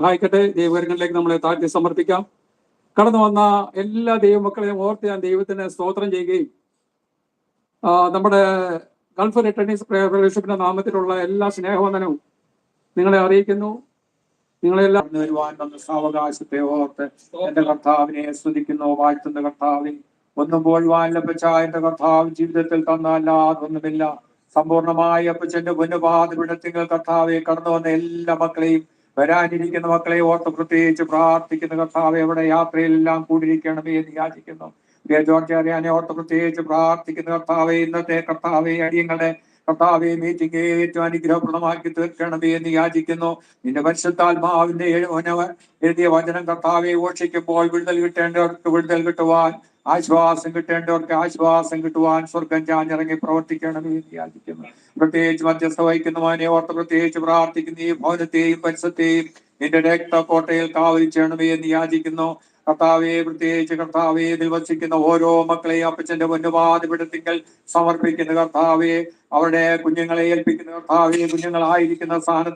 സഹായിക്കട്ടെ. ദൈവകരങ്ങളിലേക്ക് നമ്മളെ താഴ്ത്തി സമർപ്പിക്കാം. കടന്നു വന്ന എല്ലാ ദൈവമക്കളെയും ഓർത്ത് ഞാൻ ദൈവത്തിന് സ്തോത്രം ചെയ്യുകയും നമ്മുടെ ഗൾഫ് റിട്ടേണീസ് ഫെലോഷിപ്പിന്റെ നാമത്തിലുള്ള എല്ലാ സ്നേഹവന്ദനവും നിങ്ങളെ അറിയിക്കുന്നു. നിങ്ങളെല്ലാം വരുവാൻ വന്ന സാവകാശത്തെ ഓർത്ത് എന്റെ കർത്താവിനെ സ്തുതിക്കുന്നു, വാഴ്ത്തുന്ന കർത്താവിനെ. ഒന്നും പോഴുവാൻ ലഭിച്ച എന്റെ കർത്താവ് ജീവിതത്തിൽ തന്നല്ലാതൊന്നുമില്ല. സമ്പൂർണമായി അപ്പച്ചന്റെ പൊന്നുപാതപിടത്തിങ്ങൾ കർത്താവെ കടന്നു വന്ന എല്ലാ മക്കളെയും വരാനിരിക്കുന്ന മക്കളെ ഓർത്ത് പ്രത്യേകിച്ച് പ്രാർത്ഥിക്കുന്ന കർത്താവെ അവിടെ യാത്രയിലെല്ലാം കൂടിയിരിക്കണമേ എന്ന് യാചിക്കുന്നു. ജോർജ് അറിയാനെ ഓർത്ത് പ്രത്യേകിച്ച് പ്രാർത്ഥിക്കുന്ന കർത്താവെ ഇന്നത്തെ കർത്താവെ അടിയങ്ങളുടെ കർത്താവെ മീറ്റിംഗ് ഏറ്റവും അനുഗ്രഹപ്രദമാക്കി തീർക്കണമേ എന്ന് യാചിക്കുന്നു. നിന്റെ പരിശുദ്ധാത്മാവിന്റെ എഴുതിയ വചനം കർത്താവെ ഘോഷിക്കുമ്പോൾ വിടുതൽ കിട്ടേണ്ടവർക്ക് വിടുതൽ കിട്ടുവാൻ, ആശ്വാസം കിട്ടേണ്ടവർക്ക് ആശ്വാസം കിട്ടുവാൻ സ്വർഗം ചാഞ്ഞിറങ്ങി പ്രവർത്തിക്കണമേ എന്ന് യാചിക്കുന്നു. പ്രത്യേകിച്ച് മധ്യസ്ഥ വഹിക്കുന്നവനെ ഓർത്ത് പ്രത്യേകിച്ച് പ്രാർത്ഥിക്കുന്ന ഈ ഭവനത്തെയും പരിസരത്തെയും നിന്റെ രക്തക്കോട്ടയിൽ കാവലിച്ചണമേ എന്ന് യാചിക്കുന്നു. കർത്താവെ പ്രത്യേകിച്ച് കർത്താവെ വസിക്കുന്ന ഓരോ മക്കളെയും അപ്പച്ചന്റെ പൊന്നുപാതപിടത്തിങ്കൽ സമർപ്പിക്കുന്ന കർത്താവെ, അവരുടെ കുഞ്ഞുങ്ങളെ ഏൽപ്പിക്കുന്ന കർത്താവെ, കുഞ്ഞുങ്ങളായിരിക്കുന്ന സ്ഥാനത്ത്